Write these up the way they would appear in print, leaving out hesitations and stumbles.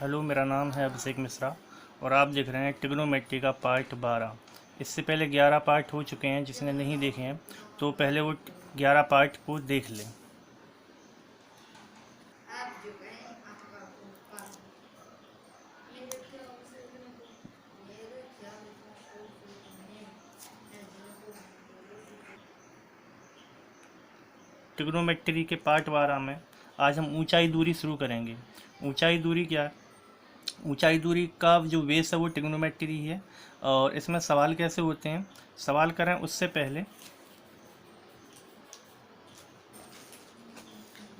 Hello, मेरा नाम है अभिषेक मिश्रा और आप देख रहे हैं ट्रिग्नोमेट्री का पार्ट 12। इससे पहले 11 पार्ट हो चुके हैं। जिसने नहीं देखे हैं तो पहले वो 11 पार्ट को देख लें। ट्रिग्नोमेट्री के पार्ट 12 में आज हम ऊंचाई दूरी शुरू करेंगे। ऊंचाई दूरी क्या है? ऊंचाई दूरी का जो बेस है वो ट्रिग्नोमेट्री है। और इसमें सवाल कैसे होते हैं, सवाल करें उससे पहले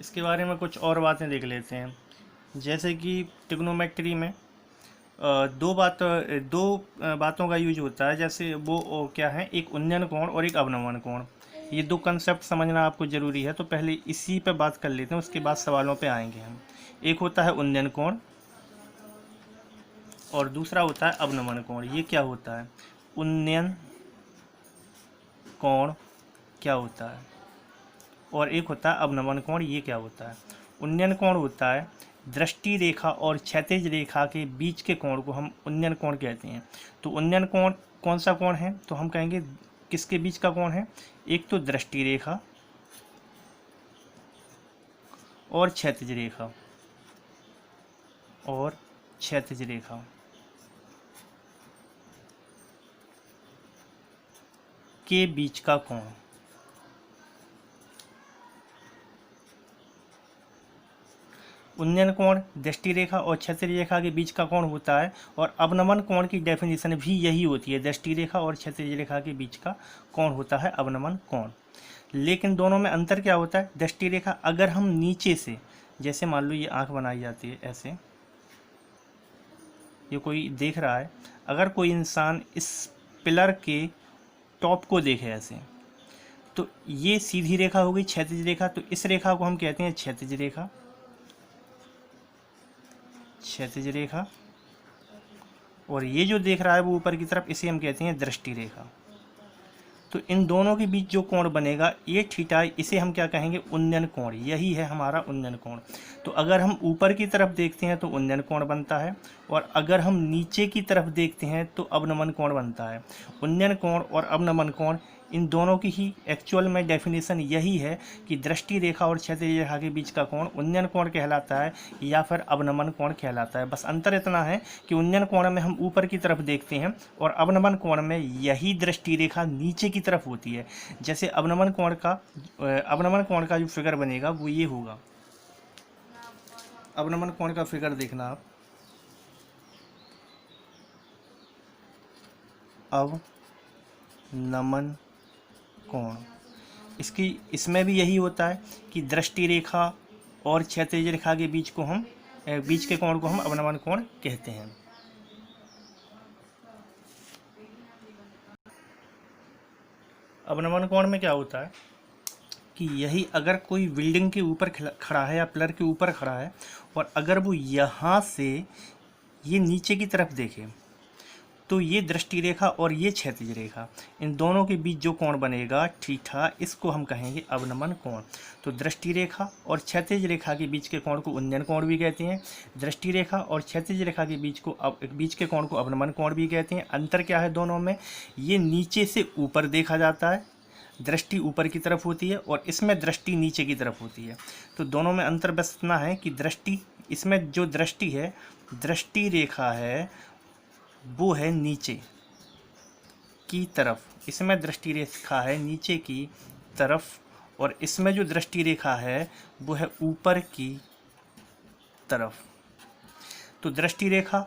इसके बारे में कुछ और बातें देख लेते हैं। जैसे कि ट्रिग्नोमेट्री में दो बातों का यूज होता है। जैसे वो क्या है, एक उन्नयन कोण और एक अवनमन कोण। ये दो कंसेप्ट समझना आपको ज़रूरी है, तो पहले इसी पे बात कर लेते हैं, उसके बाद सवालों पे आएंगे हम। एक होता है उन्नयन कोण और दूसरा होता है अवनमन कोण। ये क्या होता है? उन्नयन कोण क्या होता है और एक होता है अवनमन कोण। ये क्या होता है? उन्नयन कोण होता है दृष्टि रेखा और क्षैतिज रेखा के बीच के कोण को हम उन्नयन कोण कहते हैं। तो उन्नयन कोण कौन सा कोण है? तो हम कहेंगे किसके बीच का कोण है? एक तो दृष्टि रेखा और क्षैतिज रेखा के बीच का कोण। उन्नयन कोण दृष्टि रेखा और क्षैतिज रेखा के बीच का कोण होता है और अवनमन कोण की डेफिनेशन भी यही होती है। दृष्टि रेखा और क्षैतिज रेखा के बीच का कोण होता है अवनमन कोण। लेकिन दोनों में अंतर क्या होता है? दृष्टि रेखा अगर हम नीचे से, जैसे मान लो ये आंख बनाई जाती है ऐसे, ये कोई देख रहा है, अगर कोई इंसान इस पिलर के टॉप को देखे ऐसे, तो ये सीधी रेखा हो गई क्षैतिज रेखा। तो इस रेखा को हम कहते हैं क्षैतिज रेखा। और ये जो देख रहा है वो ऊपर की तरफ, इसे हम कहते हैं दृष्टि रेखा। तो इन दोनों के बीच जो कोण बनेगा ये थीटा, इसे हम क्या कहेंगे? उन्नयन कोण। यही है हमारा उन्नयन कोण। तो अगर हम ऊपर की तरफ देखते हैं तो उन्नयन कोण बनता है और अगर हम नीचे की तरफ देखते हैं तो अवनमन कोण बनता है। उन्नयन कोण और अवनमन कोण, इन दोनों की ही एक्चुअल में डेफिनेशन यही है कि दृष्टि रेखा और क्षैतिज रेखा के बीच का कोण उन्नयन कोण कहलाता है या फिर अवनमन कोण कहलाता है। बस अंतर इतना है कि उन्नयन कोण में हम ऊपर की तरफ देखते हैं और अवनमन कोण में यही दृष्टि रेखा नीचे की तरफ होती है। जैसे अवनमन कोण का जो फिगर बनेगा वो ये होगा। अवनमन कोण का फिगर देखना आप, अवनमन कोण, इसमें भी यही होता है कि दृष्टि रेखा और क्षैतिज रेखा के बीच के कोण को हम अवनमन कोण कहते हैं। अवनमन कोण में क्या होता है कि यही अगर कोई बिल्डिंग के ऊपर खड़ा है या पिलर के ऊपर खड़ा है और अगर वो यहाँ से ये नीचे की तरफ देखे तो ये दृष्टि रेखा और ये क्षैतिज रेखा, इन दोनों के बीच जो कोण बनेगा थीटा, इसको हम कहेंगे अवनमन कोण। तो दृष्टि रेखा और क्षैतिज रेखा के बीच के कोण को उन्नयन कोण भी कहते हैं। दृष्टि रेखा और क्षैतिज रेखा के बीच के कोण को अवनमन कोण भी कहते हैं। अंतर क्या है दोनों में? ये नीचे से ऊपर देखा जाता है, दृष्टि ऊपर की तरफ होती है, और इसमें दृष्टि नीचे की तरफ होती है। तो दोनों में अंतर बस इतना है कि दृष्टि, इसमें जो दृष्टि है, दृष्टि रेखा है वो है नीचे की तरफ, इसमें दृष्टि रेखा है नीचे की तरफ, और इसमें जो दृष्टि रेखा है वो है ऊपर की तरफ। तो दृष्टि रेखा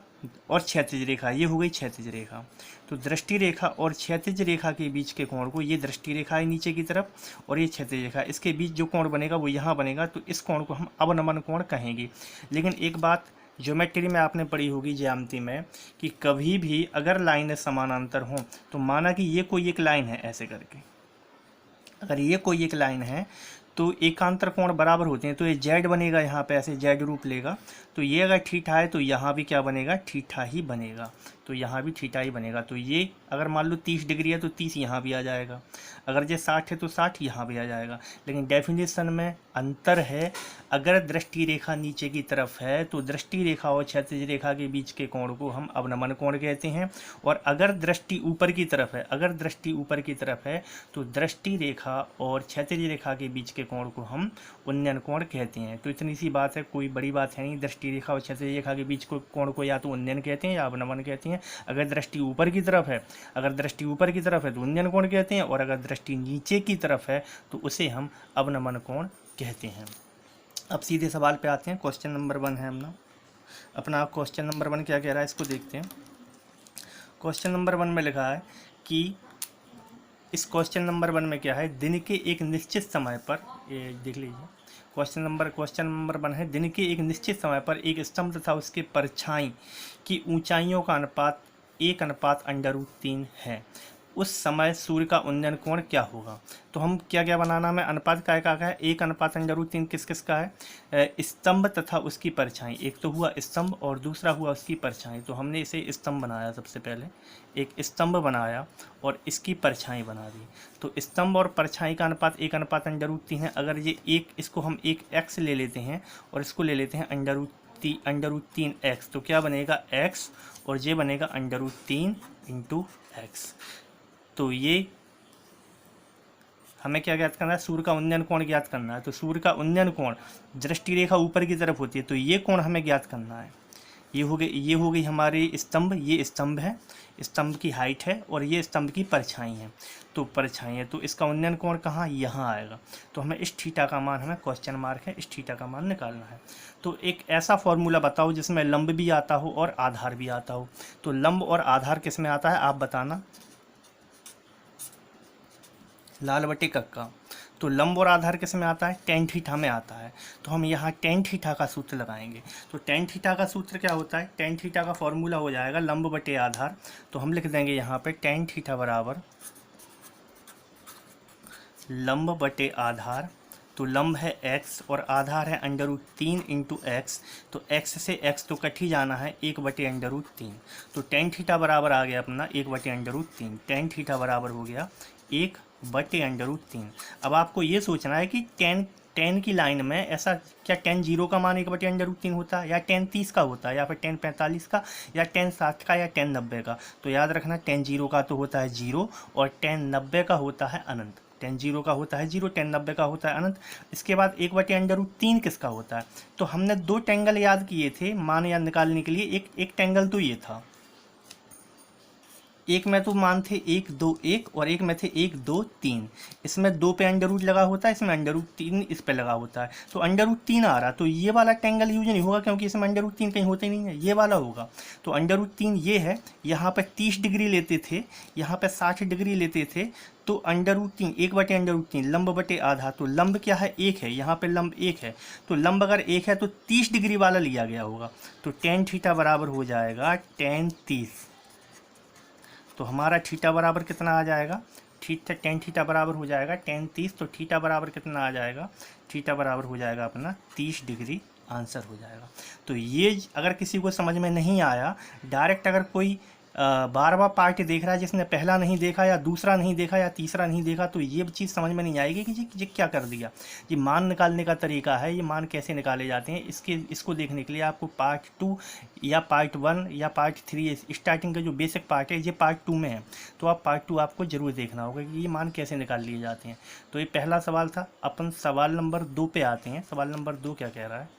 और क्षैतिज रेखा, ये हो गई क्षैतिज रेखा। तो दृष्टि रेखा और क्षैतिज रेखा के बीच के कोण को, ये दृष्टि रेखा है नीचे की तरफ और ये क्षैतिज रेखा, इसके बीच जो कोण बनेगा वो यहाँ बनेगा। तो इस कोण को हम अवनमन कोण कहेंगे। लेकिन एक बात ज्योमेट्री में आपने पढ़ी होगी, ज्यामिति में, कि कभी भी अगर लाइनें समानांतर हों तो माना कि ये कोई एक लाइन है ऐसे करके, अगर ये कोई एक लाइन है तो एकांतर कोण बराबर होते हैं। तो ये जेड बनेगा, यहाँ पे ऐसे जेड रूप लेगा। तो ये अगर थीटा है तो यहाँ भी क्या बनेगा? थीटा ही बनेगा। तो यहाँ भी थीटा ही बनेगा। तो ये अगर मान लो 30 डिग्री है तो 30 यहाँ भी आ जाएगा, अगर ये 60 है तो 60 यहाँ भी आ जाएगा। लेकिन डेफिनेशन में अंतर है, अगर दृष्टि रेखा नीचे की तरफ है तो दृष्टि रेखा और क्षैतिज रेखा के बीच के कोण को हम अवनमन कोण कहते हैं, और अगर दृष्टि ऊपर की तरफ है, अगर दृष्टि ऊपर की तरफ है तो दृष्टि रेखा और क्षैतिज रेखा के बीच के कोण को हम उन्नयन कोण कहते हैं। तो इतनी सी बात है, कोई बड़ी बात है नहीं। दृष्टि रेखा और क्षैतिज रेखा के बीच को कोण को या तो उन्नयन कहते हैं या अवनमन कहते हैं। अगर दृष्टि ऊपर की तरफ है, अगर दृष्टि ऊपर की तरफ है तो उन्नयन कोण कहते हैं, और अगर दृष्टि नीचे की तरफ है तो उसे हम अवनमन कोण कहते हैं। अब सीधे सवाल पे आते हैं। क्वेश्चन नंबर 1 है अपना क्वेश्चन नंबर 1 क्या कह रहा है, इसको देखते हैं। क्वेश्चन नंबर 1 में लिखा है कि इस क्वेश्चन नंबर 1 में क्या है, दिन के एक निश्चित समय पर, ये देख लीजिए, क्वेश्चन नंबर 1 है, दिन के एक निश्चित समय पर एक स्तंभ तथा उसके परछाई की ऊंचाइयों का अनुपात 1/√3 है। उस समय सूर्य का उन्नयन कोण क्या होगा। तो हम क्या क्या बनाना हमें, अनुपात क्या है, 1/√3 किस किस का है, स्तंभ तथा उसकी परछाई। एक तो हुआ स्तंभ और दूसरा हुआ उसकी परछाई। तो हमने इसे स्तंभ बनाया, सबसे पहले एक स्तंभ बनाया और इसकी परछाई बना दी। तो स्तंभ और परछाई का अनुपात 1/√3 है। अगर ये एक, इसको हम एक x ले लेते हैं और इसको ले लेते हैं √3x, तो क्या बनेगा x, और ये बनेगा √3 × x। तो ये हमें क्या ज्ञात करना है, सूर्य का उन्नयन कोण ज्ञात करना है। तो सूर्य का उन्नयन कोण, दृष्टि रेखा ऊपर की तरफ होती है तो ये कोण हमें ज्ञात करना है। ये हो गई हमारी स्तंभ, ये स्तंभ है, स्तंभ की हाइट है, और ये स्तंभ की परछाई है। तो परछाई है तो इसका उन्नयन कोण कहाँ, यहाँ आएगा। तो हमें इस थीटा का मान, हमें क्वेश्चन मार्क है, इस थीटा का मान निकालना है। तो एक ऐसा फॉर्मूला बताओ जिसमें लंब भी आता हो और आधार भी आता हो। तो लंब और आधार किस में आता है आप बताना, लाल बटे कक्का। तो लंब और आधार किस में आता है, टेन थीटा में आता है। तो हम यहाँ टेन थीटा का सूत्र लगाएंगे। तो टेन थीटा का सूत्र क्या होता है, टेन थीटा का फॉर्मूला हो जाएगा लंब बटे आधार। तो हम लिख देंगे यहाँ पे टेन थीटा बराबर लंब बटे आधार। तो लंब है x और आधार है √3 × x। तो x से x तो कट ही जाना है, 1/√3। तो टेन थीटा बराबर आ गया अपना 1/√3। टेन थीटा बराबर हो गया 1/√3। अब आपको ये सोचना है कि टेन की लाइन में ऐसा क्या टेन 0 का मान 1/√3 होता है, या टेन 30 का होता है, या फिर टेन 45 का, या टेन 60 का, या टेन 90 का। तो याद रखना टेन 0 का तो होता है 0 और टेन 90 का होता है अनंत। टेन 0 का होता है 0, टेन 90 का होता है अनंत। इसके बाद 1/√3 किसका होता है। तो हमने 2 टेंगल याद किए थे मान याद निकालने के लिए। एक टेंगल तो ये था, एक में तो मान थे 1 2 1 और एक में थे 1 2 3। इसमें 2 पे अंडर लगा होता है, इसमें √3 इस पे लगा होता है। तो √3 आ रहा, तो ये वाला टेंगल यूज नहीं होगा क्योंकि इसमें √3 कहीं होता ही नहीं है, ये वाला होगा। तो √3 ये है, यहाँ पे 30 डिग्री लेते थे, यहाँ पे 60 डिग्री लेते थे। तो √3 1/√3 लंब बटे आधा। तो लंब क्या है, 1 है, यहाँ पे लंब 1 है। तो लंब अगर 1 है तो 30 डिग्री वाला लिया गया होगा। तो टेन थीटा बराबर हो जाएगा टेन 30। तो हमारा थीटा बराबर कितना आ जाएगा, टेन थीटा बराबर हो जाएगा टेन 30। तो थीटा बराबर कितना आ जाएगा, थीटा बराबर हो जाएगा अपना 30 डिग्री, आंसर हो जाएगा। तो ये अगर किसी को समझ में नहीं आया, डायरेक्ट अगर कोई बार बार पार्ट देख रहा है जिसने पहला नहीं देखा या दूसरा नहीं देखा या तीसरा नहीं देखा, तो ये चीज़ समझ में नहीं आएगी कि ये क्या कर दिया। ये मान निकालने का तरीका है, ये मान कैसे निकाले जाते हैं, इसको देखने के लिए आपको पार्ट 2 या पार्ट 1 या पार्ट 3 स्टार्टिंग का जो बेसिक पार्ट है ये पार्ट 2 में है। तो आप पार्ट 2 आपको ज़रूर देखना होगा कि ये मान कैसे निकाल लिए जाते हैं। तो ये पहला सवाल था। अपन सवाल नंबर 2 पे आते हैं। सवाल नंबर 2 क्या कह रहा है,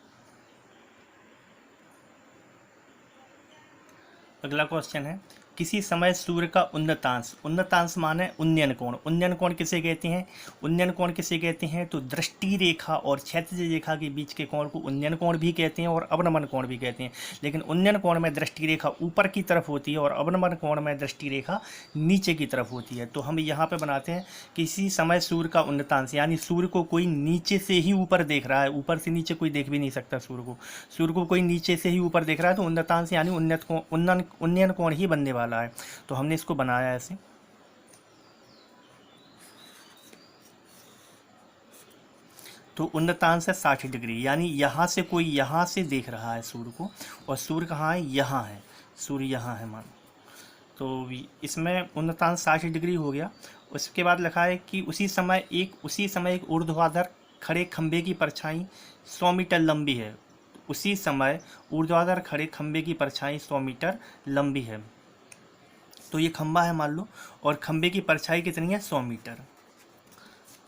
अगला क्वेश्चन है, किसी समय सूर्य का उन्नतांश, उन्नतांश माने उन्नयन कोण। उन्नयन कोण किसे कहते हैं, उन्नयन कोण किसे कहते हैं, तो दृष्टि रेखा और क्षैतिज रेखा के बीच के कोण को उन्नयन कोण भी कहते हैं और अवनमन कोण भी कहते हैं। लेकिन उन्नयन कोण में दृष्टि रेखा ऊपर की तरफ होती है और अवनमन कोण में दृष्टि रेखा नीचे की तरफ होती है। तो हम यहाँ पे बनाते हैं, किसी समय सूर्य का उन्नतांश, यानी सूर्य को कोई नीचे से ही ऊपर देख रहा है, ऊपर से नीचे कोई देख भी नहीं सकता सूर्य को कोई नीचे से ही ऊपर देख रहा है, तो उन्नतांश यानी उन्नयन कोण ही बनने वाला है। तो हमने इसको बनाया ऐसे। तो उन्नतांश है 60 डिग्री, यानी यहाँ से कोई यहाँ से देख रहा है सूर्य को, और सूर्य कहाँ है, यहाँ है, सूर्य यहाँ है मान। तो इसमें 49 डिग्री हो गया। उसके बाद लिखा है कि उसी समय एक ऊर्ध्वाधर खड़े खंभे की परछाई 100 मीटर लंबी है। उसी समय ऊर्ध्वाधर खड़े खंभे की परछाई 100 मीटर लंबी है। तो ये खंभा है मान लो, और खंभे की परछाई कितनी है? 100 मीटर।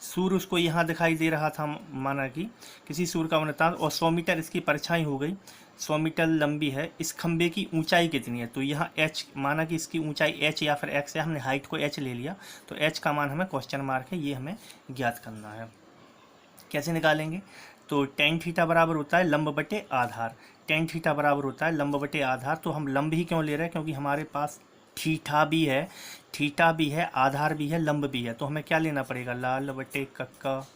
सूर्य उसको यहाँ दिखाई दे रहा था, माना कि किसी सूर्य का वृत्तांत, और 100 मीटर इसकी परछाई हो गई, 100 मीटर लंबी है। इस खंभे की ऊंचाई कितनी है? तो यहाँ h, माना कि इसकी ऊंचाई h या फिर x है, हमने हाइट को h ले लिया, तो h का मान हमें क्वेश्चन मार्क है, ये हमें ज्ञात करना है। कैसे निकालेंगे? तो टेन थीटा बराबर होता है लंब बटे आधार। टेन थीटा बराबर होता है लंब बटे आधार। तो हम लंब ही क्यों ले रहे हैं? क्योंकि हमारे पास थीटा भी है, आधार भी है, लंब भी है। तो हमें क्या लेना पड़ेगा? लाल बटे कक्का।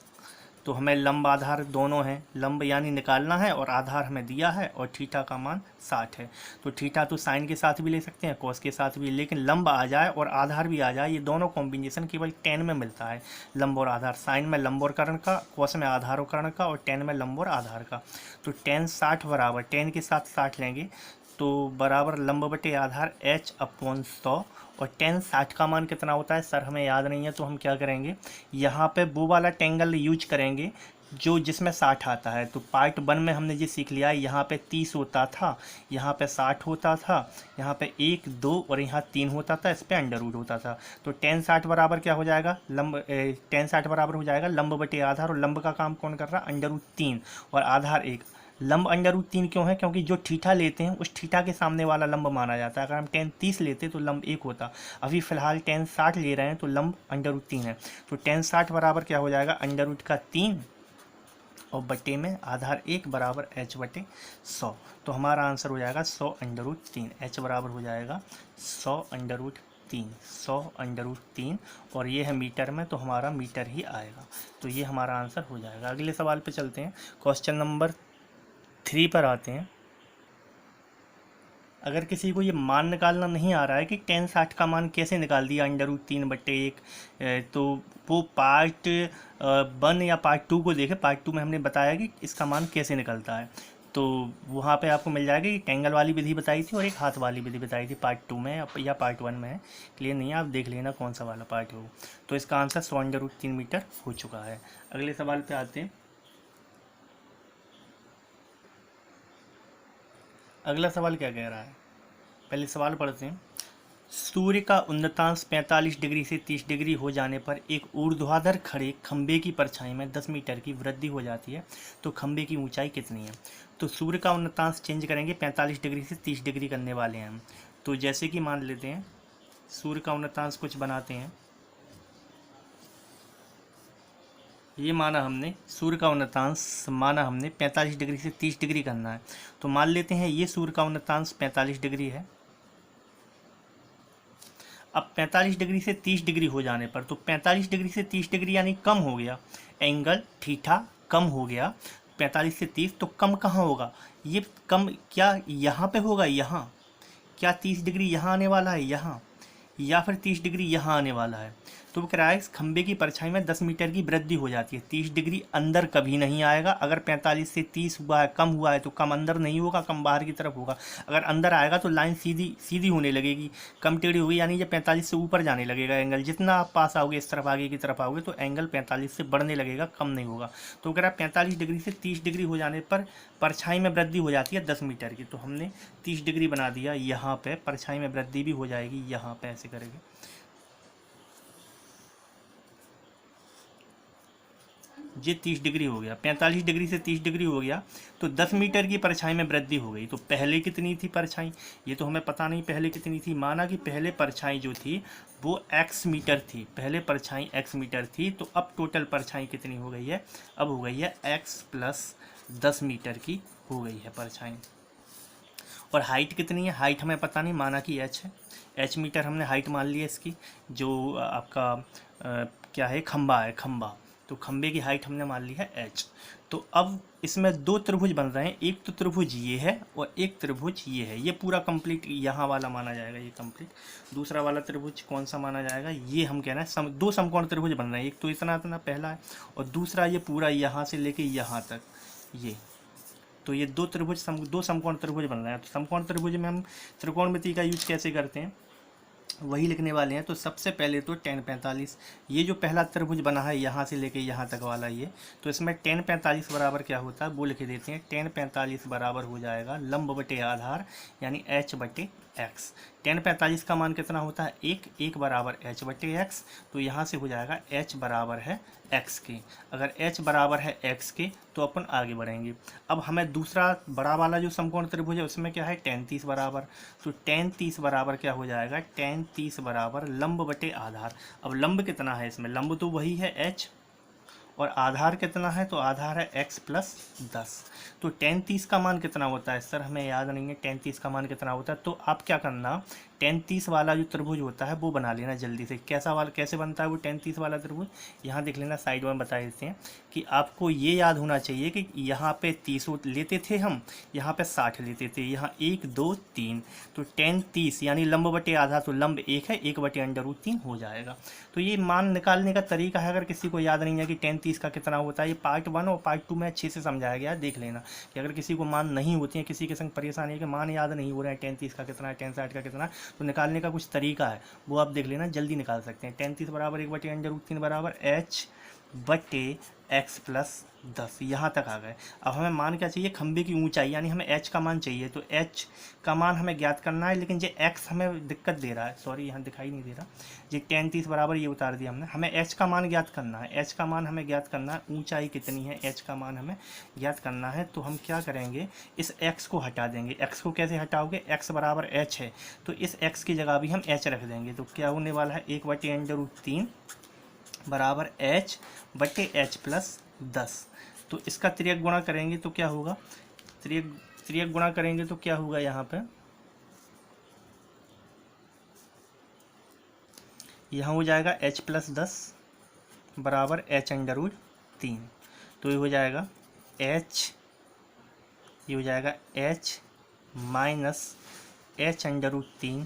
तो हमें लंब आधार दोनों हैं, लंब यानी निकालना है, और आधार हमें दिया है, और थीटा का मान 60 है। तो थीटा तो साइन के साथ भी ले सकते हैं, कॉस के साथ भी, लेकिन लंब आ जाए और आधार भी आ जाए, ये दोनों कॉम्बिनेशन केवल टेन में मिलता है, लंब और आधार। साइन में लंब और कर्ण का, कॉस में आधार और कर्ण का, और टेन में लंब और आधार का। तो टेन 60 बराबर, टेन के साथ 60 लेंगे तो बराबर लंब बटे आधार h/100। और टेन 60 का मान कितना होता है सर? हमें याद नहीं है, तो हम क्या करेंगे, यहाँ पे वो वाला टेंगल यूज करेंगे जो जिसमें 60 आता है। तो पार्ट 1 में हमने ये सीख लिया है, यहाँ पे 30 होता था, यहाँ पे 60 होता था, यहाँ पे 1 2 और यहाँ 3 होता था, इस पे अंडर रूट होता था। तो टेन 60 बराबर क्या हो जाएगा? टेन 60 बराबर हो जाएगा लंब बटे आधार, और लंब का काम कौन कर रहा है? अंडर रूट 3 और आधार 1। लंब अंडर रूट 3 क्यों है? क्योंकि जो थीटा लेते हैं उस थीटा के सामने वाला लंब माना जाता है। अगर हम टेन 30 लेते तो लंब 1 होता। अभी फिलहाल टेन 60 ले रहे हैं, तो लंब अंडर रूट 3 है। तो टेन 60 बराबर क्या हो जाएगा? अंडर रूट का 3 और बटे में आधार 1 बराबर h बटे 100। तो हमारा आंसर हो जाएगा 100 अंडर रूट 3। h बराबर हो जाएगा 100 अंडर रूट 3, 100 अंडर रूट 3, और ये है मीटर में, तो हमारा मीटर ही आएगा। तो ये हमारा आंसर हो जाएगा। अगले सवाल पे चलते हैं, क्वेश्चन नंबर 3 पर आते हैं। अगर किसी को ये मान निकालना नहीं आ रहा है कि टेन 60 का मान कैसे निकाल दिया अंडर रूट 3 बटे 1, तो वो पार्ट 1 या पार्ट 2 को देखे। पार्ट 2 में हमने बताया कि इसका मान कैसे निकलता है, तो वहाँ पे आपको मिल जाएगा कि टेंगल वाली विधि बताई थी और एक हाथ वाली विधि बताई थी, पार्ट 2 में या पार्ट 1 में है। क्लियर नहीं है, आप देख लेना कौन सा वाला पार्ट है वो। तो इसका आंसर 100 अंडर रूट 3 मीटर हो चुका है। अगले सवाल पे आते हैं। अगला सवाल क्या कह रहा है, पहले सवाल पढ़ते हैं। सूर्य का उन्नतांश 45 डिग्री से 30 डिग्री हो जाने पर एक ऊर्ध्वाधर खड़े खंभे की परछाई में 10 मीटर की वृद्धि हो जाती है, तो खंभे की ऊंचाई कितनी है? तो सूर्य का उन्नतांश चेंज करेंगे, 45 डिग्री से 30 डिग्री करने वाले हैं हम। तो जैसे कि मान लेते हैं सूर्य का उन्नतांश कुछ बनाते हैं, ये माना हमने सूर्य का उन्नतांश माना हमने 45 डिग्री से 30 डिग्री करना है। तो मान लेते हैं ये सूर्य का उन्नतांश 45 डिग्री है। अब 45 डिग्री से 30 डिग्री हो जाने पर, तो 45 डिग्री से 30 डिग्री यानी कम हो गया, एंगल थीटा कम हो गया। 45 से 30 तो कम कहाँ होगा? ये कम क्या यहाँ पे होगा? यहाँ क्या 30 डिग्री यहाँ आने वाला है, यहाँ, या फिर 30 डिग्री यहाँ आने वाला है? तो वो कह रहा है इस खंभे की परछाई में 10 मीटर की वृद्धि हो जाती है। 30 डिग्री अंदर कभी नहीं आएगा। अगर 45 से 30 हुआ है, कम हुआ है, तो कम अंदर नहीं होगा, कम बाहर की तरफ होगा। अगर अंदर आएगा तो लाइन सीधी सीधी होने लगेगी, कम टेढ़ी होगी, यानी ये 45 से ऊपर जाने लगेगा एंगल। जितना आप पास आओगे, इस तरफ आगे की तरफ आओगे, तो एंगल 45 से बढ़ने लगेगा, कम नहीं होगा। तो कह रहा है 45 डिग्री से 30 डिग्री हो जाने पर परछाई में वृद्धि हो जाती है 10 मीटर की। तो हमने 30 डिग्री बना दिया यहाँ पे, परछाई में वृद्धि भी हो जाएगी यहाँ पे, ऐसे करेंगे। ये 30 डिग्री हो गया, 45 डिग्री से 30 डिग्री हो गया, तो 10 मीटर की परछाई में वृद्धि हो गई। तो पहले कितनी थी परछाई, ये तो हमें पता नहीं पहले कितनी थी। माना कि पहले परछाई जो थी वो x मीटर थी, पहले परछाई x मीटर थी। तो अब टोटल परछाई कितनी हो गई है? अब हो गई है x प्लस 10 मीटर की हो गई है परछाई। और हाइट कितनी है? हाइट हमें पता नहीं, माना कि h है, h मीटर हमने हाइट मान ली है इसकी। जो आपका क्या है, खंबा है, खंबा, तो खंबे की हाइट हमने मान ली है h। तो अब इसमें दो त्रिभुज बन रहे हैं, एक तो त्रिभुज ये है और एक त्रिभुज ये है। ये पूरा कंप्लीट यहाँ वाला माना जाएगा, ये कंप्लीट। दूसरा वाला त्रिभुज कौन सा माना जाएगा? ये हम कह रहे हैं दो समकोण त्रिभुज बन रहे हैं, एक तो इतना इतना पहला है, और दूसरा ये पूरा यहाँ से लेके यहाँ तक ये। तो ये दो त्रिभुज दो समकोण त्रिभुज बन रहे हैं। तो समकोण त्रिभुज में हम त्रिकोणमिति का यूज कैसे करते हैं? वही लिखने वाले हैं। तो सबसे पहले तो tan 45, ये जो पहला त्रिभुज बना है यहाँ से लेके यहाँ तक वाला ये, तो इसमें tan 45 बराबर क्या होता है वो लिख देते हैं। tan 45 बराबर हो जाएगा लंब बटे आधार यानी h बटे x। tan 45 का मान कितना होता है 1, 1 बराबर h बटे x। तो यहाँ से हो जाएगा h बराबर है x के। अगर h बराबर है x के तो अपन आगे बढ़ेंगे। अब हमें दूसरा बड़ा वाला जो समकोण त्रिभुज है उसमें क्या है tan 30 बराबर। तो tan 30 बराबर क्या हो जाएगा, tan 30 बराबर लंब बटे आधार। अब लंब कितना है इसमें, लंब तो वही है h, और आधार कितना है, तो आधार है x प्लस 10। तो tan 30 का मान कितना होता है सर, हमें याद नहीं है tan 30 का मान कितना होता है। तो आप क्या करना, tan 30 वाला जो त्रिभुज होता है वो बना लेना जल्दी से। कैसे बनता है वो tan 30 वाला त्रिभुज, यहाँ देख लेना, साइड में बता देते हैं कि आपको ये याद होना चाहिए कि यहाँ पे 30 लेते थे हम, यहाँ पे 60 लेते थे, यहाँ 1 2 3। तो tan 30 यानी लंब बटे आधा, तो लंब 1 है, 1 बटे √3 हो जाएगा। तो ये मान निकालने का तरीका है, अगर किसी को याद नहीं है कि tan 30 का कितना होता है, ये पार्ट 1 और पार्ट 2 में अच्छे से समझाया गया है, देख लेना। कि अगर किसी को मान नहीं होती है, किसी के संग परेशानी है कि मान याद नहीं हो रहा है tan 30 का कितना है, tan 60 का कितना है, तो निकालने का कुछ तरीका है, वो आप देख लेना, जल्दी निकाल सकते हैं। tan 30 बराबर 1 बटे √3 बराबर h बटे x प्लस 10। यहाँ तक आ गए। अब हमें मान क्या चाहिए, खंभे की ऊंचाई, यानी हमें h का मान चाहिए। तो h का मान हमें ज्ञात करना है, लेकिन ये x हमें दिक्कत दे रहा है, सॉरी यहाँ दिखाई नहीं दे रहा, ये tan 30 बराबर ये उतार दिया हमने। हमें h का मान ज्ञात करना है, h का मान हमें ज्ञात करना है, ऊंचाई कितनी है h का मान हमें ज्ञात करना है। तो हम क्या करेंगे, इस x को हटा देंगे। x को कैसे हटाओगे, x बराबर h है, तो इस x की जगह भी हम h रख देंगे। तो क्या होने वाला है, 1 बटे √3 बराबर h बटे h प्लस 10। तो इसका त्रियक गुणा करेंगे तो क्या होगा, त्रियक गुणा करेंगे तो क्या होगा, यहाँ पे यहाँ हो जाएगा h प्लस 10 बराबर h √3। तो ये हो जाएगा h, ये हो जाएगा h माइनस h √3,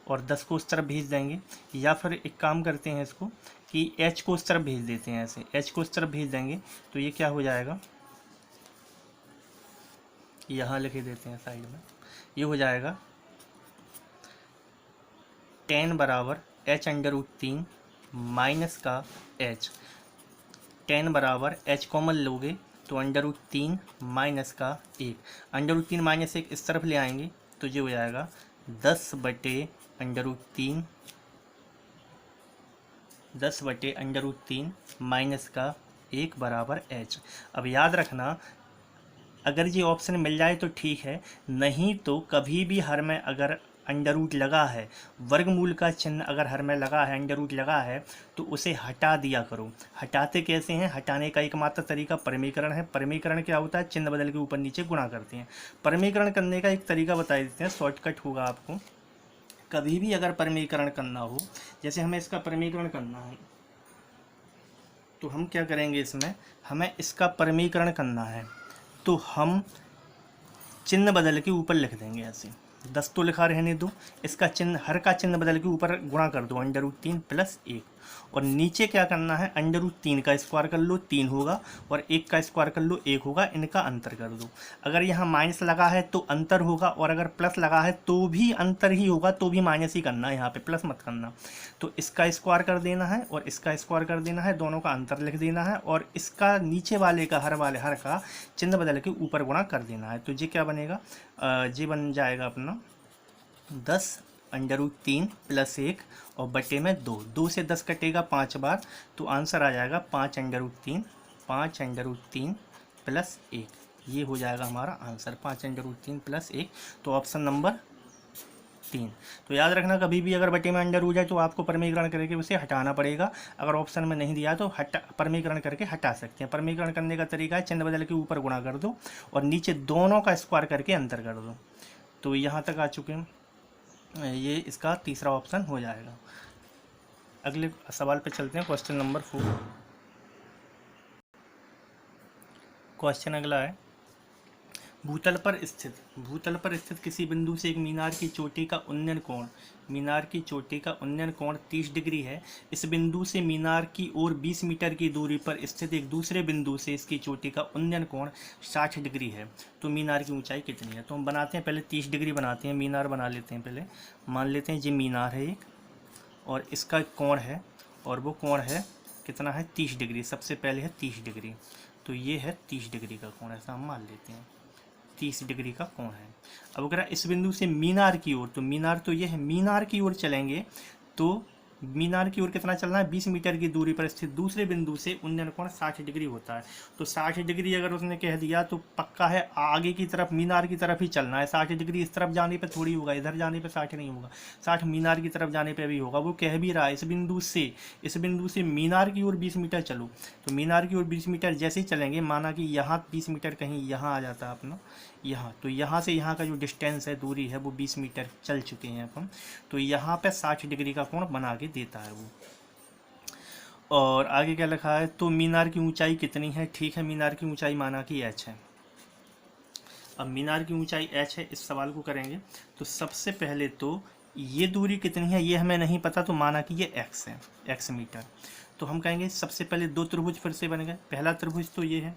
और 10 को उस तरफ भेज देंगे, या फिर एक काम करते हैं इसको कि h को उस तरफ भेज देते हैं, ऐसे h को उस तरफ भेज देंगे। तो ये क्या हो जाएगा, यहाँ लिखे देते हैं साइड में, ये हो जाएगा tan बराबर h √3 माइनस का h। tan बराबर h कॉमन लोगे तो √3 माइनस का 1, √3 माइनस 1 इस तरफ ले आएंगे तो ये हो जाएगा 10 बटे √3, 10 बटे √3 माइनस का 1 बराबर h। अब याद रखना, अगर ये ऑप्शन मिल जाए तो ठीक है, नहीं तो कभी भी हर में अगर अंडर रूट लगा है, वर्गमूल का चिन्ह अगर हर में लगा है, अंडर रूट लगा है, तो उसे हटा दिया करो। हटाते कैसे हैं, हटाने का एकमात्र तरीका परमीकरण है। परमीकरण क्या होता है, चिन्ह बदल के ऊपर नीचे गुणा करते हैं। परमीकरण करने का एक तरीका बता देते हैं, शॉर्टकट होगा आपको। कभी भी अगर परमीकरण करना हो, जैसे हमें इसका परमीकरण करना है, तो हम क्या करेंगे, इसमें हमें इसका परमीकरण करना है तो हम चिन्ह बदल के ऊपर लिख देंगे ऐसे। 10 तो लिखा रहने दो, इसका चिन्ह, हर का चिन्ह बदल के ऊपर गुणा कर दो, √3 प्लस 1, और नीचे क्या करना है, √3 का स्क्वायर कर लो 3 होगा, और 1 का स्क्वायर कर लो 1 होगा, इनका अंतर कर दो। अगर यहाँ माइनस लगा है तो अंतर होगा, और अगर प्लस लगा है तो भी अंतर ही होगा, तो भी माइनस ही करना है, यहाँ पे प्लस मत करना। तो इसका स्क्वायर कर देना है और इसका स्क्वायर कर देना है, दोनों का अंतर लिख देना है, और इसका नीचे वाले का हर का चिन्ह बदल के ऊपर गुणा कर देना है। तो ये क्या बनेगा, ये बन जाएगा अपना 10 √3 प्लस 1 और बटे में 2, 2 से 10 कटेगा 5 बार, तो आंसर आ जाएगा 5 √3 प्लस 1। ये हो जाएगा हमारा आंसर, 5 √3 प्लस 1। तो ऑप्शन नंबर 3। तो याद रखना, कभी भी अगर बटे में अंडर हो जाए तो आपको परमीकरण करके उसे हटाना पड़ेगा। अगर ऑप्शन में नहीं दिया तो परमीकरण करके हटा सकते हैं। परमीकरण करने का तरीका है, चिन्ह बदल के ऊपर गुणा कर दो और नीचे दोनों का स्क्वायर करके अंतर कर दो। तो यहाँ तक आ चुके हैं, ये इसका तीसरा ऑप्शन हो जाएगा। अगले सवाल पे चलते हैं, क्वेश्चन नंबर 4। क्वेश्चन अगला है, भूतल पर स्थित किसी बिंदु से एक मीनार की चोटी का उन्नयन कोण 30 डिग्री है। इस बिंदु से मीनार की ओर 20 मीटर की दूरी पर स्थित एक दूसरे बिंदु से इसकी चोटी का उन्नयन कोण 60 डिग्री है। तो मीनार की ऊंचाई कितनी है? तो हम बनाते हैं, पहले 30 डिग्री बनाते हैं, मीनार बना लेते हैं। पहले मान लेते हैं ये मीनार है एक, और इसका कोण है, और वो कोण है कितना है? 30 डिग्री। सबसे पहले है 30 डिग्री, तो ये है 30 डिग्री का कोण, ऐसा हम मान लेते हैं 30 डिग्री का कोण है। अब अगर इस बिंदु से मीनार की ओर, तो मीनार तो ये है, मीनार की ओर चलेंगे तो मीनार की ओर कितना चलना है? 20 मीटर की दूरी पर स्थित दूसरे बिंदु से उन्नयन कोण 60 डिग्री होता है। तो 60 डिग्री अगर उसने कह दिया तो पक्का है आगे की तरफ, मीनार की तरफ ही चलना है। 60 डिग्री इस तरफ जाने पे थोड़ी होगा, इधर जाने पे 60 नहीं होगा, 60 मीनार की तरफ जाने पे भी होगा। वो कह भी रहा है इस बिंदु से मीनार की ओर 20 मीटर चलो। तो मीनार की ओर 20 मीटर जैसे ही चलेंगे, माना कि यहाँ 20 मीटर कहीं यहाँ आ जाता है अपना, यहाँ, तो यहाँ से यहाँ का जो डिस्टेंस है, दूरी है, वो 20 मीटर चल चुके हैं अपन। तो यहाँ पे 60 डिग्री का कोण बना के देता है वो। और आगे क्या लिखा है? तो मीनार की ऊंचाई कितनी है? ठीक है, मीनार की ऊंचाई माना कि h है। अब मीनार की ऊंचाई h है, इस सवाल को करेंगे तो सबसे पहले तो ये दूरी कितनी है ये हमें नहीं पता, तो माना कि ये x है, x मीटर। तो हम कहेंगे सबसे पहले दो त्रिभुज फिर से बन गए। पहला त्रिभुज तो ये है,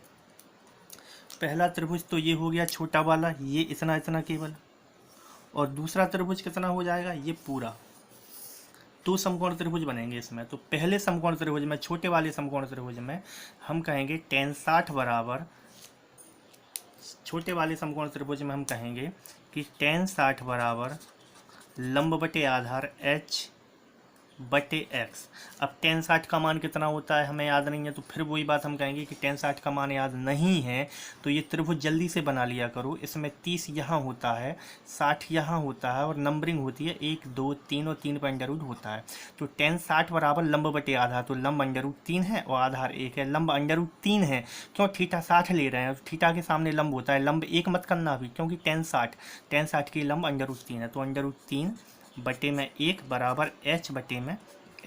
पहला त्रिभुज तो ये हो गया छोटा वाला, ये इतना इतना केवल, और दूसरा त्रिभुज कितना हो जाएगा? ये पूरा। दो समकोण त्रिभुज बनेंगे इसमें। तो पहले समकोण त्रिभुज में, छोटे वाले समकोण त्रिभुज में हम कहेंगे tan 60 बराबर, छोटे वाले समकोण त्रिभुज में हम कहेंगे कि tan 60 बराबर लंब बटे आधार h बटे x। अब tan 60 का मान कितना होता है हमें याद नहीं है, तो फिर वही बात हम कहेंगे कि tan 60 का मान याद नहीं है तो ये त्रिभुज जल्दी से बना लिया करो। इसमें 30 यहाँ होता है, 60 यहाँ होता है, और नंबरिंग होती है 1 2 3 और 3 पर अंडर रूट होता है। तो tan 60 बराबर लंब बटे आधार, तो लंब अंडर रूट 3 है और आधार 1 है। लंब अंडर रूट 3 है क्यों? थीटा 60 ले रहे हैं, थीटा के सामने लंब होता है, लंब 1 मत करना अभी, क्योंकि tan 60 की लंब अंडर रूट 3 है। तो अंडर रूट 3 बटे में 1 बराबर h बटे में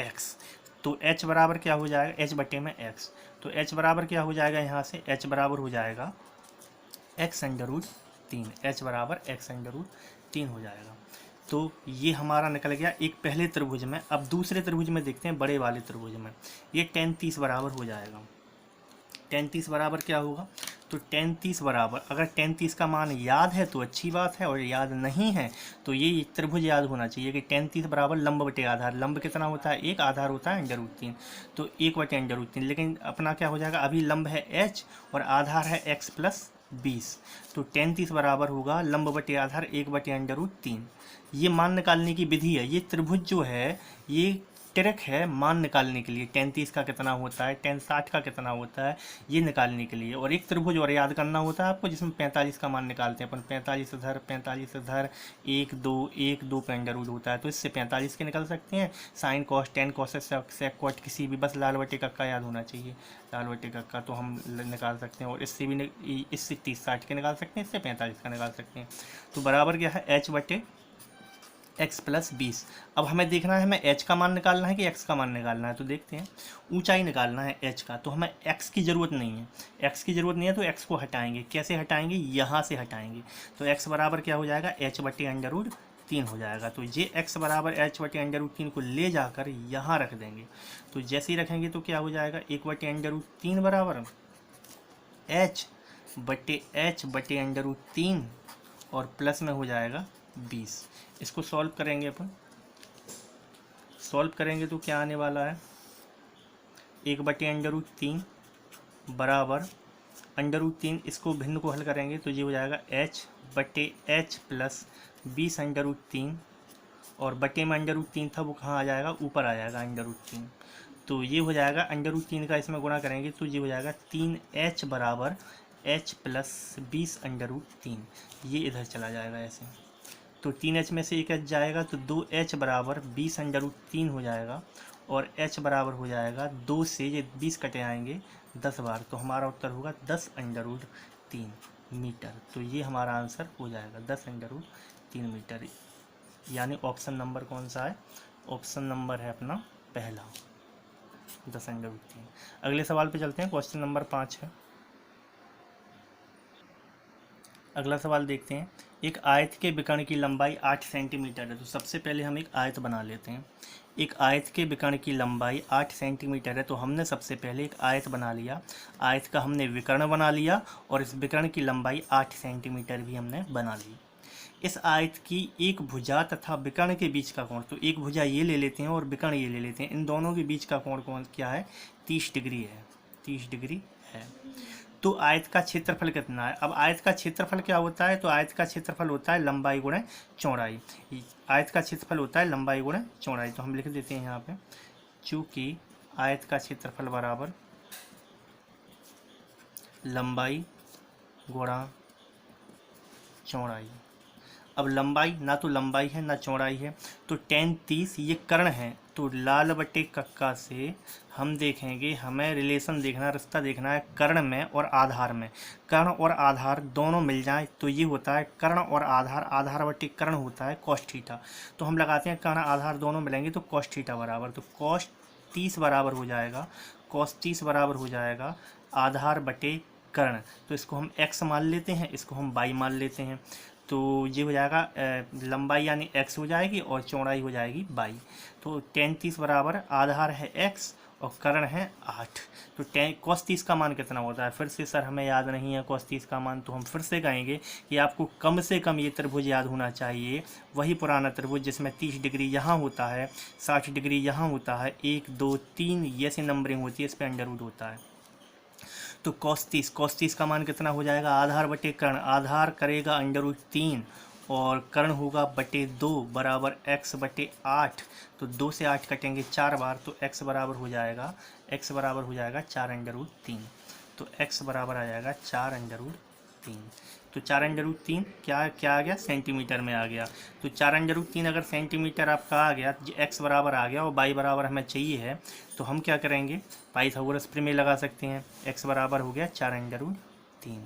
x। तो h बराबर क्या हो जाएगा? h बटे में x। तो h बराबर क्या हो जाएगा? यहाँ से h बराबर हो जाएगा x अंडर रूट 3, h बराबर x अंडर रूट 3 हो जाएगा। तो ये हमारा निकल गया एक पहले त्रिभुज में। अब दूसरे त्रिभुज में देखते हैं, बड़े वाले त्रिभुज में। ये tan 30 बराबर हो जाएगा। tan 30 बराबर क्या होगा? तो tan 30 बराबर, अगर tan 30 का मान याद है तो अच्छी बात है, और याद नहीं है तो ये त्रिभुज याद होना चाहिए कि tan 30 बराबर लंब बटे आधार। लंब कितना होता है? 1, आधार होता है अंडर रूट 3, तो 1 बटे अंडर रूट 3। लेकिन अपना क्या हो जाएगा? अभी लंब है h और आधार है x प्लस 20, तो tan 30 बराबर होगा लंब बटे आधार 1 बटे अंडर रूट 3। ये मान निकालने की विधि है। ये त्रिभुज जो है ये ट्रिक है मान निकालने के लिए, tan 30 का कितना होता है, tan 60 का कितना होता है, ये निकालने के लिए। और एक त्रिभुज और याद करना होता है आपको जिसमें 45 का मान निकालते हैं अपन। 45 इधर, 45 इधर, 1 2 1 2 पे अंडर रूट होता है, तो इससे 45 के निकल सकते हैं। Sine cos, tan cos, sec cot, किसी भी, बस लाल बटे कक्का याद होना चाहिए, लाल बटे कक्का, तो हम निकाल सकते हैं। और इससे भी इससे 30 60 के निकाल सकते हैं, इससे 45 का निकाल सकते हैं। तो बराबर क्या है? h बटे x प्लस 20। अब हमें देखना है हमें h का मान निकालना है कि x का मान निकालना है। तो देखते हैं, ऊंचाई निकालना है h का, तो हमें x की ज़रूरत नहीं है। x की ज़रूरत नहीं है तो x को हटाएंगे। कैसे हटाएंगे? यहाँ से हटाएंगे। तो x बराबर क्या हो जाएगा? h बटे अंडर रूट 3 हो जाएगा। तो ये x बराबर h बटे अंडर रूट 3 को ले जाकर यहाँ रख देंगे। तो जैसे ही रखेंगे तो क्या हो जाएगा? 1 बटे अंडर रूट 3 बराबर h बटे अंडर रूट 3 और प्लस में हो जाएगा 20। इसको सॉल्व करेंगे अपन, सॉल्व करेंगे तो क्या आने वाला है? 1 बटे अंडर रूट 3 बराबर अंडर रूट 3, इसको भिन्न को हल करेंगे तो ये हो जाएगा h बटे h प्लस 20 अंडर रूट 3, और बटे में अंडर रूट 3 था वो कहाँ आ जाएगा? ऊपर आ जाएगा अंडर रूट 3। तो ये हो जाएगा अंडर रूट 3 का इसमें गुणा करेंगे तो ये हो जाएगा 3h बराबर h प्लस 20 अंडर रूट 3। ये इधर चला जाएगा ऐसे, तो 3h में से एक h जाएगा तो 2h बराबर 20 अंडर रूट 3 हो जाएगा, और h बराबर हो जाएगा 2 से ये 20 कटे आएंगे 10 बार, तो हमारा उत्तर होगा 10 अंडर रूट 3 मीटर। तो ये हमारा आंसर हो जाएगा 10 अंडर रूट 3 मीटर। यानी ऑप्शन नंबर कौन सा है? ऑप्शन नंबर है अपना पहला, 10 अंडर रूट 3। अगले सवाल पे चलते हैं। क्वेश्चन नंबर 5 है। अगला सवाल देखते हैं। एक आयत के विकर्ण की लंबाई 8 सेंटीमीटर है। तो सबसे पहले हम एक आयत बना लेते हैं। एक आयत के विकर्ण की लंबाई 8 सेंटीमीटर है, तो हमने सबसे पहले एक आयत बना लिया। आयत का हमने विकर्ण बना लिया और इस विकर्ण की लंबाई 8 सेंटीमीटर भी हमने बना ली। इस आयत की एक भुजा तथा विकर्ण के बीच का कोण, तो एक भुजा ये ले लेते हैं और विकर्ण ये ले लेते हैं, इन दोनों के बीच का कोण कौन क्या है? 30 डिग्री है। 30 डिग्री है। तो आयत का क्षेत्रफल कितना है? अब आयत का क्षेत्रफल क्या होता है? तो आयत का क्षेत्रफल होता है लंबाई गुणे चौड़ाई। आयत का क्षेत्रफल होता है लंबाई गुणे चौड़ाई। तो हम लिख देते हैं यहाँ पे, चूंकि आयत का क्षेत्रफल बराबर लंबाई गुणा चौड़ाई। अब लंबाई, ना तो लंबाई है ना चौड़ाई है, तो tan 30 ये कर्ण है। तो लाल बटे कक्का से हम देखेंगे, हमें रिलेशन देखना, रिश्ता देखना है कर्ण में और आधार में। कर्ण और आधार दोनों मिल जाए तो ये होता है कर्ण और आधार, आधार बटे कर्ण होता है cos थीटा। तो हम लगाते हैं कर्ण आधार दोनों मिलेंगे तो cos थीटा बराबर, तो cos 30 बराबर हो जाएगा, cos 30 बराबर हो जाएगा आधार बटे कर्ण। तो इसको हम x मान लेते हैं, इसको हम y मान लेते हैं। तो ये हो जाएगा लंबाई यानी x हो जाएगी और चौड़ाई हो जाएगी y। तो tan 30 बराबर आधार है x और कर्ण है 8। तो cos 30 का मान कितना होता है? फिर से सर हमें याद नहीं है cos 30 का मान, तो हम फिर से कहेंगे कि आपको कम से कम ये त्रिभुज याद होना चाहिए, वही पुराना त्रिभुज जिसमें 30 डिग्री यहाँ होता है, 60 डिग्री यहाँ होता है, 1 2 3 ये से नंबरिंग होती है, इस पर अंडर रूट होता है। तो cos 30 का मान कितना हो जाएगा? आधार बटे कर्ण, आधार करेगा अंडर रूट 3 और कर्ण होगा बटे 2 बराबर x बटे 8। तो 2 से 8 कटेंगे 4 बार, तो x बराबर हो जाएगा 4 अंडर रूट 3। तो x बराबर आ जाएगा 4 अंडर रूट 3। तो 4 अंडर रूट 3 क्या आ गया? सेंटीमीटर में आ गया। तो 4 अंडर रूट 3 अगर सेंटीमीटर आपका आ गया, x बराबर आ गया और y बराबर हमें चाहिए है, तो हम क्या करेंगे? पाइथागोरस प्रमेय लगा सकते हैं। x बराबर हो गया 4 अंडर रूट 3।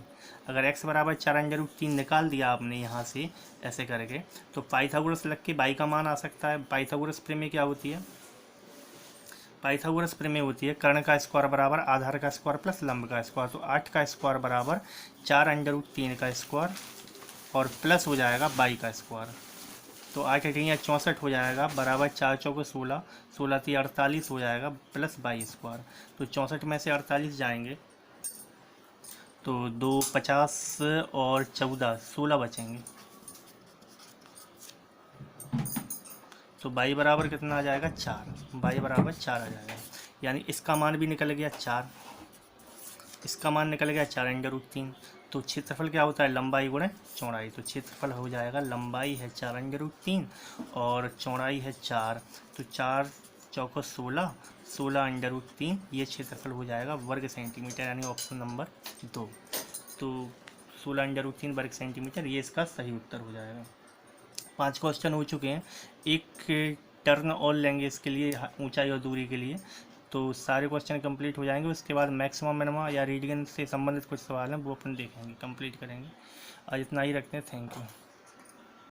अगर x बराबर 4 अंडर रूट 3 निकाल दिया आपने यहाँ से ऐसे करके, तो पाइथागोरस लग के y का मान आ सकता है। पाइथागोरस प्रमेय क्या होती है? पाइथागोरस प्रमेय होती है कर्ण का स्क्वायर बराबर आधार का स्क्वायर प्लस लंब का स्क्वायर। तो 8 का स्क्वायर बराबर 4 अंडर रूट 3 का स्क्वायर और प्लस हो जाएगा y का स्क्वायर। तो 8 अठिया 64 हो जाएगा बराबर 4 चौके 16, 16 3 48 हो जाएगा प्लस y स्क्वायर। तो 64 में से 48 जाएंगे तो 2 50 और 14 16 बचेंगे। तो y बराबर कितना आ जाएगा? 4। y बराबर 4 आ जाएगा, यानी इसका मान भी निकल गया 4, इसका मान निकल गया 4 अंडर रूट 3। तो क्षेत्रफल क्या होता है? लंबाई गुणे चौड़ाई। तो क्षेत्रफल हो जाएगा लंबाई है 4 अंडर रूट 3 और चौड़ाई है 4। तो 4 चौको 16, 16 अंडर रूट 3 ये क्षेत्रफल हो जाएगा वर्ग सेंटीमीटर, यानी ऑप्शन नंबर 2। तो 16 अंडर रूट 3 वर्ग सेंटीमीटर ये इसका सही उत्तर हो जाएगा। 5 क्वेश्चन हो चुके हैं। एक टर्न और लेंगे इसके लिए, ऊंचाई और दूरी के लिए, तो सारे क्वेश्चन कंप्लीट हो जाएंगे। उसके बाद मैक्सिमम मिनिमम या रीडिंग से संबंधित कुछ सवाल हैं वो अपन देखेंगे, कंप्लीट करेंगे। आज इतना ही रखते हैं। Thank you.